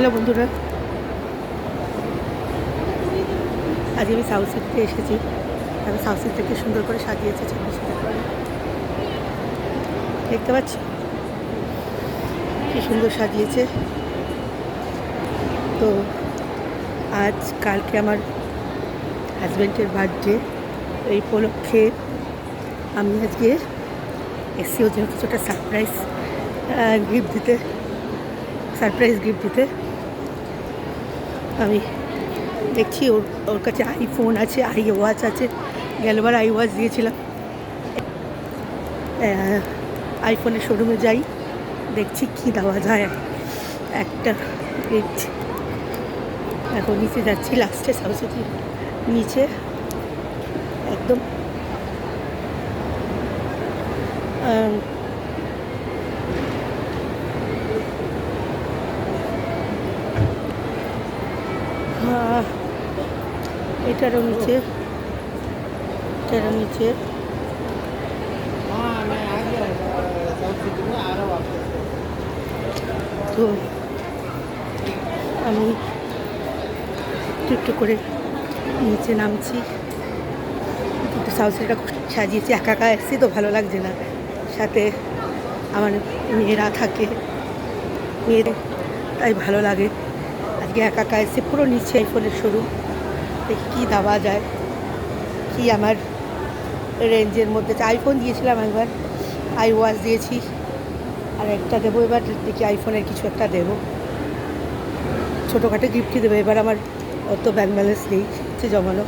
Hello বন্ধুরা, আজ আমি সাউথ সিটিতে এসেছি। আমি সাউথ সিটিকে সুন্দর করে সাজিয়েছে 26 জানুয়ারি। দেখতে পাচ্ছি কি সুন্দর সাজিয়েছে। তো কালকে আমার হাজব্যান্ডের বার্থডে, এই উপলক্ষে আমি আজকে এসছি ওর জন্য কিছুটা সারপ্রাইজ গিফট দিতে। আমি দেখছি ওর কাছে আইফোন আছে, ওয়াচ আছে। গেলবার ওয়াচ দিয়েছিলাম। আইফোনের শোরুমে যাই, দেখছি কি দেওয়া যায়। একটা গিফট। এখন নিচে যাচ্ছি, লাস্টে সাউথ সিটির নিচে একদম এটারও নিচে তো আমি একটু করে নিচে নামছি। একটু সাউথ সিটিটা সাজিয়েছি, একা এসেছি তো ভালো লাগছে না, সাথে আমার মেয়েরা থাকে, মেয়েদের তাই ভালো লাগে। আজকে একা এসেছি, পুরো নিচে আইফোনের শোরুম। দেখি কী দেওয়া যায়, কি আমার রেঞ্জের মধ্যে। আইফোন দিয়েছিলাম একবার, ওয়াচ দিয়েছি, আর একটা দেবো এবার। দেখি আইফোনের কিছু একটা দেবো, ছোটোখাটো গিফটই দেবো এবার। আমার অত ব্যাংক ব্যালেন্স নেই জমানো।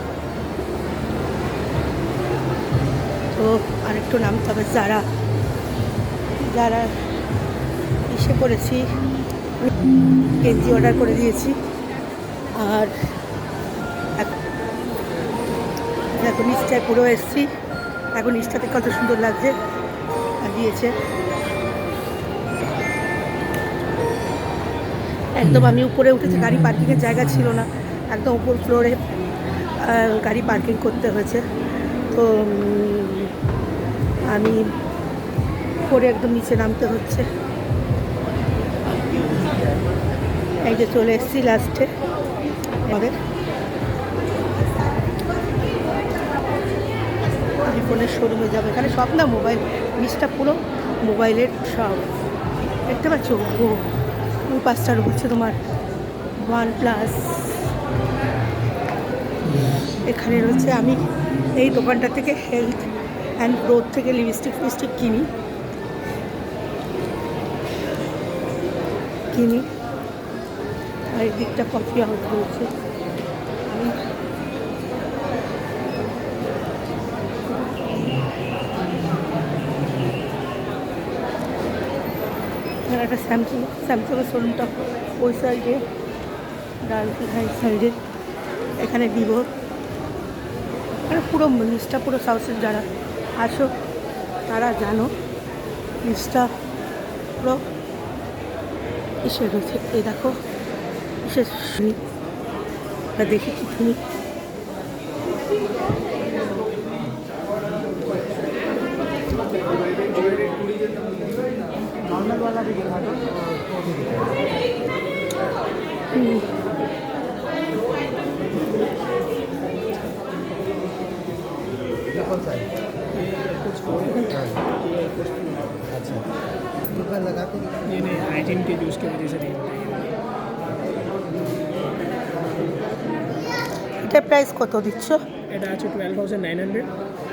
তো আরেকটু নামতে হবে। যারা ইসে করেছি, গেঞ্জি অর্ডার করে দিয়েছি। আর এখন নিচটায় পুরো এসছি। এখন নিচটাতে কত সুন্দর লাগছে, দিয়েছে একদম। আমি উপরে উঠেছি, গাড়ি পার্কিংয়ের জায়গা ছিল না, একদম উপর ফ্লোরে গাড়ি পার্কিং করতে হয়েছে। তো আমি উপরে একদম নিচে নামতে হচ্ছে। এই যে চলে এসেছি লাস্টে আমাদের আইফোনের শোরুমে যাবো। এখানে সব না মোবাইল, নিচটা পুরো মোবাইলের সব। দেখতে পাচ্ছ ওই পাঁচটার হচ্ছে তোমার OnePlus। এখানে রয়েছে, আমি এই দোকানটা থেকে হেলথ অ্যান্ড গ্রোথ থেকে লিপস্টিক কিনি। আর এই দিকটা কফি হাউস রয়েছে। একটা স্যামসাংয়ের শোরুমটা ওই সাইডে, সাইডে এখানে ভিভো। মানে পুরো নিচটা পুরো সাউথ সিটি যারা আসো তারা জানো, নিচটা পুরো এসে রয়েছে। এই দেখো এসে শুনি, দেখি কি শুনি। अच्छा लगाते ये नहीं, हाइजीन के यूज़ की वजह से नहीं होता है। এটার প্রাইস কত দিচ্ছ? এটা আছে 12,900।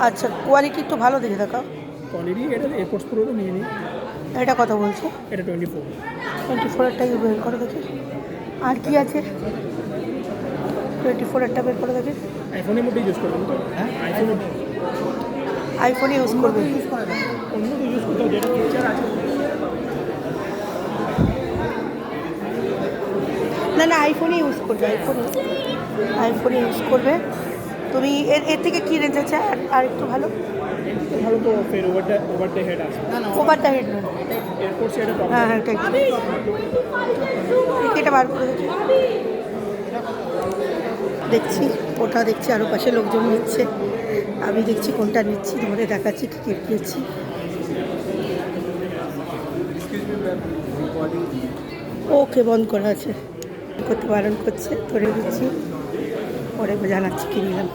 আচ্ছা, কোয়ালিটি একটু ভালো দেখে দেখাও। কোয়ালিটি এটা এয়ারপোর্টস প্রো তো নিয়ে নিই। এটা কত বলছো? এটা 24। 24-এরটাই বের করে দেখি। আর কি আছে? 24-এরটা বের করে দেখি। আইফোনের মধ্যে ইউজ করবেন তো? হ্যাঁ, আইফোনে ইউজ করবে। অন্য তো ইউজ করতে হবে, যেটা ফিচার আছে। না আইফোনে ইউজ করবে, আইফোনে ইউজ করবে। তুমি এর থেকে কী রেঞ্জ আছে আর একটু ভালো? ভালো তো ফের ওভার দ্য হেড আছে। ওভার দ্য হেড না, এয়ারপোর্টস এটা হ্যাঁ এটা বার করে দেখছি। ওটা দেখছি, আরও পাশে লোকজন নিচ্ছে, আমি দেখছি কোনটা নিচ্ছি, তোমাদের দেখাচ্ছি কী কী নিচ্ছি। ওকে, বন্ধ করা আছে। করতে বারণ করছে, ধরে দিচ্ছি, পরে জানাচ্ছি কি নিলাম।